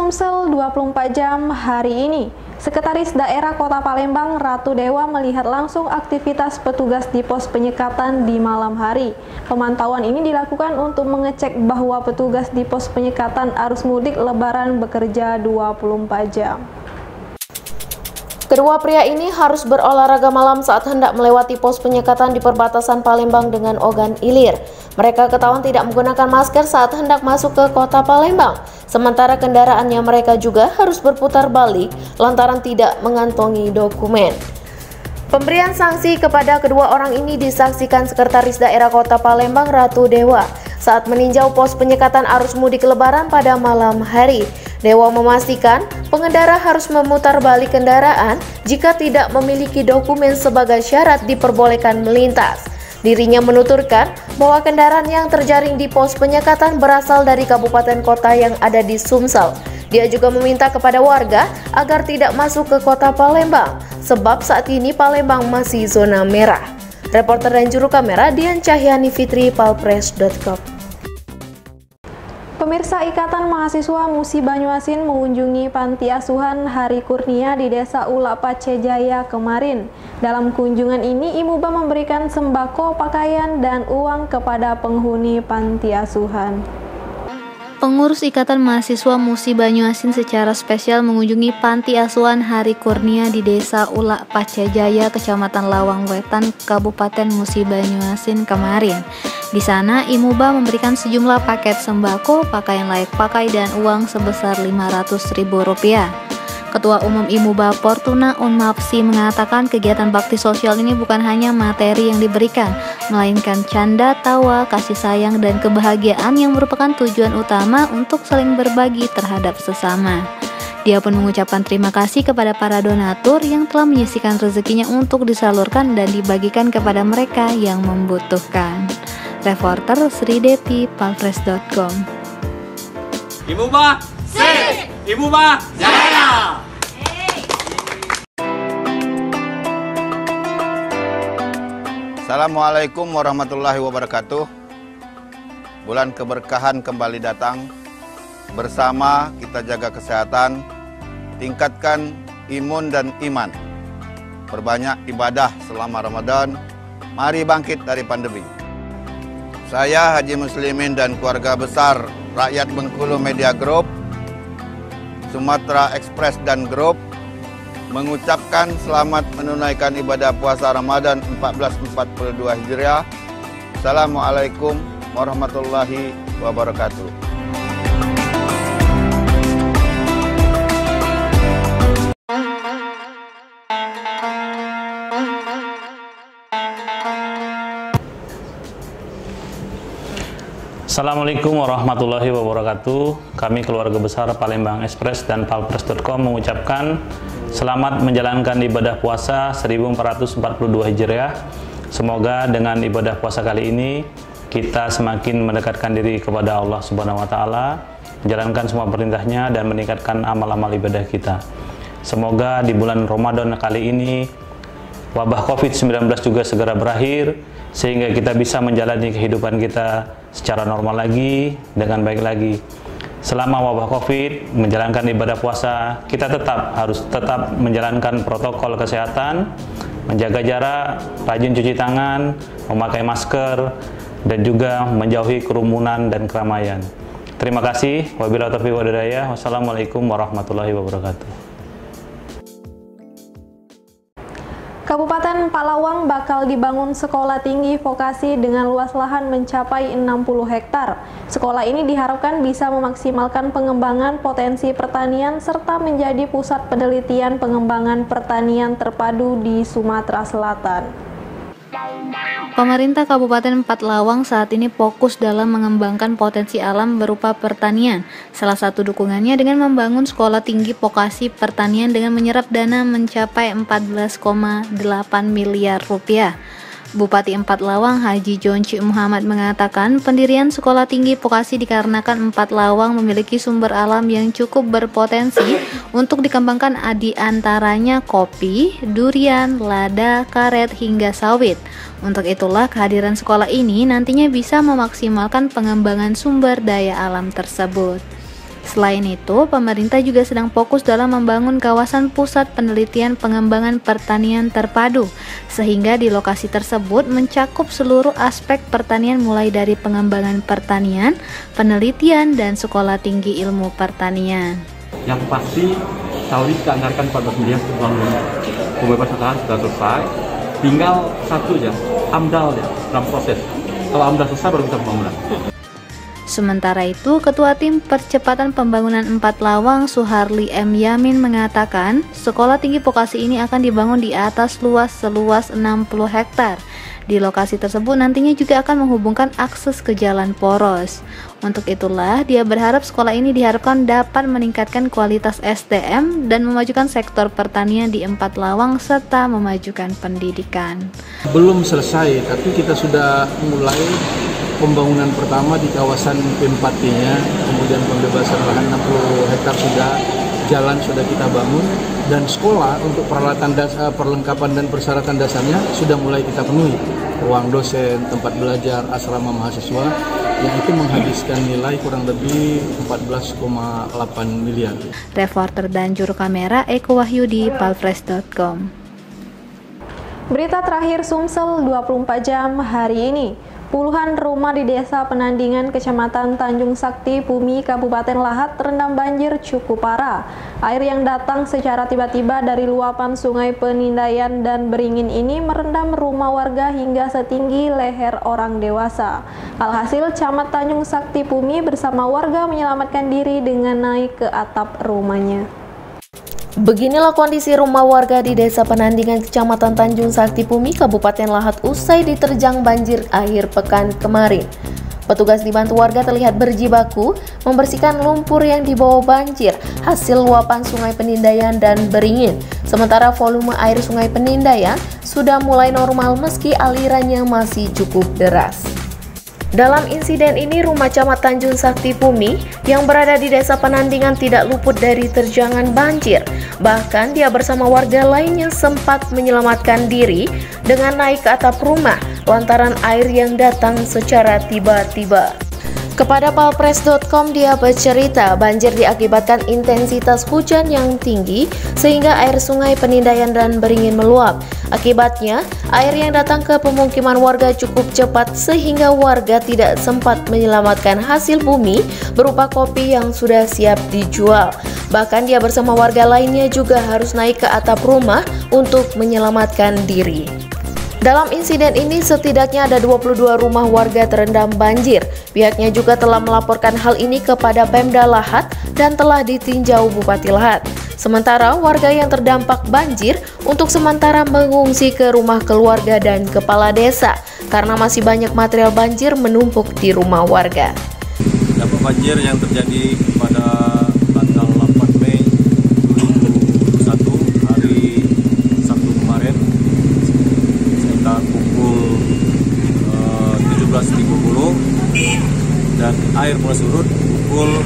Sumsel 24 jam hari ini. Sekretaris Daerah Kota Palembang Ratu Dewa melihat langsung aktivitas petugas di pos penyekatan di malam hari. Pemantauan ini dilakukan untuk mengecek bahwa petugas di pos penyekatan arus mudik Lebaran bekerja 24 jam. Kedua pria ini harus berolahraga malam saat hendak melewati pos penyekatan di perbatasan Palembang dengan Ogan Ilir. Mereka ketahuan tidak menggunakan masker saat hendak masuk ke kota Palembang. Sementara kendaraannya mereka juga harus berputar balik lantaran tidak mengantongi dokumen. Pemberian sanksi kepada kedua orang ini disaksikan Sekretaris Daerah Kota Palembang Ratu Dewa saat meninjau pos penyekatan arus mudik Lebaran pada malam hari. Dewa memastikan pengendara harus memutar balik kendaraan jika tidak memiliki dokumen sebagai syarat diperbolehkan melintas. Dirinya menuturkan bahwa kendaraan yang terjaring di pos penyekatan berasal dari kabupaten kota yang ada di Sumsel. Dia juga meminta kepada warga agar tidak masuk ke kota Palembang, sebab saat ini Palembang masih zona merah. Reporter dan juru kamera Dian Cahyani Fitri, palpres.com. Pemirsa, Ikatan Mahasiswa Musi Banyuasin mengunjungi Panti Asuhan Hari Kurnia di Desa Ulak Pace Jaya kemarin. Dalam kunjungan ini, IMUBA memberikan sembako, pakaian, dan uang kepada penghuni Panti Asuhan. Pengurus Ikatan Mahasiswa Musi Banyuasin secara spesial mengunjungi Panti Asuhan Hari Kurnia di Desa Ulak Pace Jaya, Kecamatan Lawang Wetan, Kabupaten Musi Banyuasin kemarin. Di sana, IMUBA memberikan sejumlah paket sembako, pakaian layak pakai, dan uang sebesar Rp500.000. Ketua Umum IMUBA Fortuna Unmapsi mengatakan kegiatan bakti sosial ini bukan hanya materi yang diberikan, melainkan canda, tawa, kasih sayang, dan kebahagiaan yang merupakan tujuan utama untuk saling berbagi terhadap sesama. Dia pun mengucapkan terima kasih kepada para donatur yang telah menyisihkan rezekinya untuk disalurkan dan dibagikan kepada mereka yang membutuhkan. Reporter Sri Devi, palpres.com. IMUBA Sik, IMUBA Jaya. Assalamualaikum warahmatullahi wabarakatuh. Bulan keberkahan kembali datang. Bersama kita jaga kesehatan, tingkatkan imun dan iman. Perbanyak ibadah selama Ramadan. Mari bangkit dari pandemi. Saya Haji Muslimin dan keluarga besar Rakyat Bengkulu Media Group, Sumatera Express dan Group mengucapkan selamat menunaikan ibadah puasa Ramadan 1442 Hijriah. Assalamualaikum warahmatullahi wabarakatuh. Assalamualaikum warahmatullahi wabarakatuh. Kami keluarga besar Palembang Express dan palpres.com mengucapkan selamat menjalankan ibadah puasa 1442 Hijriah. Semoga dengan ibadah puasa kali ini kita semakin mendekatkan diri kepada Allah Subhanahu wa taala, menjalankan semua perintahnya dan meningkatkan amal-amal ibadah kita. Semoga di bulan Ramadan kali ini wabah COVID-19 juga segera berakhir sehingga kita bisa menjalani kehidupan kita secara normal lagi, dengan baik lagi. Selama wabah COVID, menjalankan ibadah puasa, kita harus tetap menjalankan protokol kesehatan, menjaga jarak, rajin cuci tangan, memakai masker, dan juga menjauhi kerumunan dan keramaian. Terima kasih. Wabillahi taufiq wal hidayah. Wassalamualaikum warahmatullahi wabarakatuh. Kabupaten Palawang bakal dibangun sekolah tinggi vokasi dengan luas lahan mencapai 60 hektar. Sekolah ini diharapkan bisa memaksimalkan pengembangan potensi pertanian serta menjadi pusat penelitian pengembangan pertanian terpadu di Sumatera Selatan. Pemerintah Kabupaten Palawang saat ini fokus dalam mengembangkan potensi alam berupa pertanian. Salah satu dukungannya dengan membangun sekolah tinggi vokasi pertanian dengan menyerap dana mencapai 14,8 miliar rupiah. Bupati Palawang Haji Jonci Muhammad mengatakan pendirian sekolah tinggi vokasi dikarenakan Palawang memiliki sumber alam yang cukup berpotensi untuk dikembangkan, di antaranya kopi, durian, lada, karet, hingga sawit. Untuk itulah kehadiran sekolah ini nantinya bisa memaksimalkan pengembangan sumber daya alam tersebut. Selain itu, pemerintah juga sedang fokus dalam membangun kawasan pusat penelitian pengembangan pertanian terpadu, sehingga di lokasi tersebut mencakup seluruh aspek pertanian mulai dari pengembangan pertanian, penelitian, dan sekolah tinggi ilmu pertanian. Yang pasti, tahun ini kita anggarkan 14 miliar untuk bangun pembebasan lahan sudah selesai. Tinggal satu aja, AMDAL ya, dalam proses. Kalau AMDAL selesai baru kita pembangunan. Sementara itu, Ketua Tim Percepatan Pembangunan 4 Lawang, Suharli M. Yamin mengatakan, sekolah tinggi vokasi ini akan dibangun di atas seluas 60 hektar. Di lokasi tersebut nantinya juga akan menghubungkan akses ke jalan poros. Untuk itulah, dia berharap sekolah ini diharapkan dapat meningkatkan kualitas SDM dan memajukan sektor pertanian di 4 Lawang serta memajukan pendidikan. Belum selesai, tapi kita sudah mulai pembangunan pertama di kawasan P4T-nya, kemudian pembebasan lahan 60 hektar sudah, jalan sudah kita bangun, dan sekolah untuk peralatan dasar, perlengkapan dan persyaratan dasarnya sudah mulai kita penuhi. Ruang dosen, tempat belajar, asrama mahasiswa, yang itu menghabiskan nilai kurang lebih 14,8 miliar. Reporter dan juru kamera Eko Wahyudi, palfresh.com. Berita terakhir Sumsel 24 jam hari ini. Puluhan rumah di Desa Penandingan, Kecamatan Tanjung Sakti, Bumi, Kabupaten Lahat terendam banjir cukup parah. Air yang datang secara tiba-tiba dari luapan Sungai Penindaian dan Beringin ini merendam rumah warga hingga setinggi leher orang dewasa. Alhasil, Camat Tanjung Sakti Bumi bersama warga menyelamatkan diri dengan naik ke atap rumahnya. Beginilah kondisi rumah warga di Desa Penandingan, Kecamatan Tanjung Sakti Bumi, Kabupaten Lahat usai diterjang banjir akhir pekan kemarin. Petugas dibantu warga terlihat berjibaku membersihkan lumpur yang dibawa banjir hasil luapan Sungai Penindaian dan Beringin. Sementara volume air Sungai Penindaian sudah mulai normal meski alirannya masih cukup deras. Dalam insiden ini, rumah Camat Tanjung Sakti Bumi yang berada di Desa Penandingan tidak luput dari terjangan banjir. Bahkan dia bersama warga lainnya sempat menyelamatkan diri dengan naik ke atap rumah lantaran air yang datang secara tiba-tiba. Kepada palpress.com dia bercerita banjir diakibatkan intensitas hujan yang tinggi sehingga air Sungai Penindaian dan Beringin meluap. Akibatnya, air yang datang ke pemukiman warga cukup cepat sehingga warga tidak sempat menyelamatkan hasil bumi berupa kopi yang sudah siap dijual. Bahkan dia bersama warga lainnya juga harus naik ke atap rumah untuk menyelamatkan diri. Dalam insiden ini setidaknya ada 22 rumah warga terendam banjir. Pihaknya juga telah melaporkan hal ini kepada Pemda Lahat dan telah ditinjau Bupati Lahat. Sementara warga yang terdampak banjir untuk sementara mengungsi ke rumah keluarga dan kepala desa karena masih banyak material banjir menumpuk di rumah warga. Dampak banjir yang terjadi pada tanggal 8 Mei 2021 hari Sabtu kemarin sekitar pukul 17.30 dan air mulai surut pukul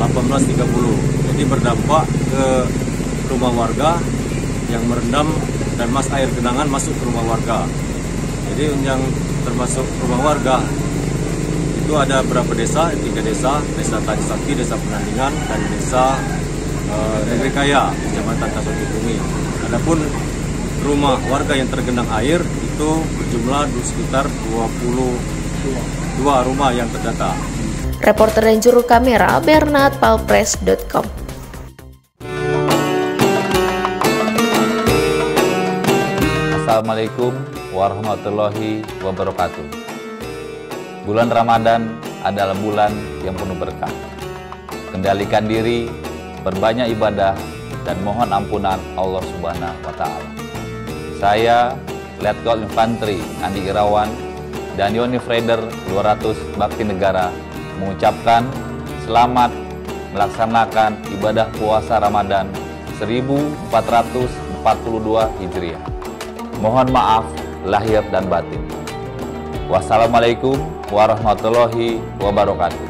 18.30. Jadi berdampak ke rumah warga yang merendam dan air genangan masuk ke rumah warga. Jadi yang termasuk rumah warga itu ada berapa desa? 3 desa, Desa Tanjung Sakti, Desa Penandingan, dan Desa Negeri Kaya, Kecamatan Tanjung Sakti Bumi. Adapun rumah warga yang tergenang air itu berjumlah sekitar 22 rumah yang terdata. Reporter dan juru kamera Bernard, palpress.com. Assalamualaikum warahmatullahi wabarakatuh. Bulan Ramadan adalah bulan yang penuh berkah. Kendalikan diri, berbanyak ibadah, dan mohon ampunan Allah Subhanahu wa Ta'ala. Saya, Letkol Infantri Andi Irawan dan Yoni Freder 200 Bakti Negara mengucapkan selamat melaksanakan ibadah puasa Ramadan 1442 Hijriah. Mohon maaf lahir dan batin. Wassalamualaikum warahmatullahi wabarakatuh.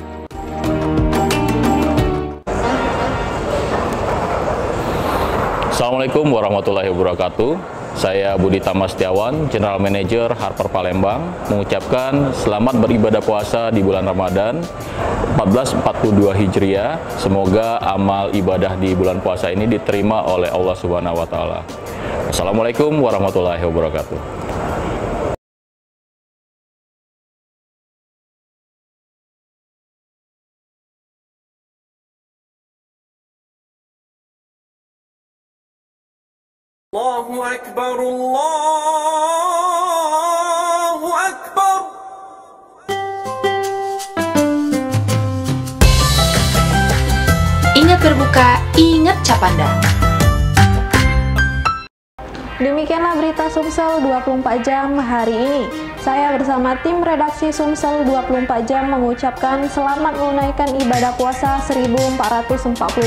Assalamualaikum warahmatullahi wabarakatuh. Saya Budi Tama Setiawan, General Manager Harper Palembang, mengucapkan selamat beribadah puasa di bulan Ramadan 1442 Hijriah. Semoga amal ibadah di bulan puasa ini diterima oleh Allah Subhanahu wa Ta'ala. Assalamualaikum warahmatullahi wabarakatuh. Allahu Akbar, Allahu Akbar. Ingat berbuka, ingat Capanda. Demikianlah berita Sumsel 24 jam hari ini. Saya bersama tim redaksi Sumsel 24 jam mengucapkan selamat menunaikan ibadah puasa 1442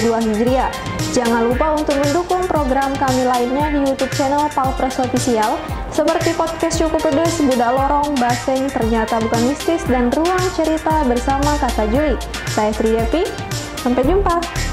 Hijriah. Jangan lupa untuk mendukung program kami lainnya di YouTube channel Palpres Official seperti podcast Cukup Pedes, Budak Lorong, Baseng, Ternyata Bukan Mistis, dan Ruang Cerita bersama Kata Juli. Saya Sri Devi, sampai jumpa.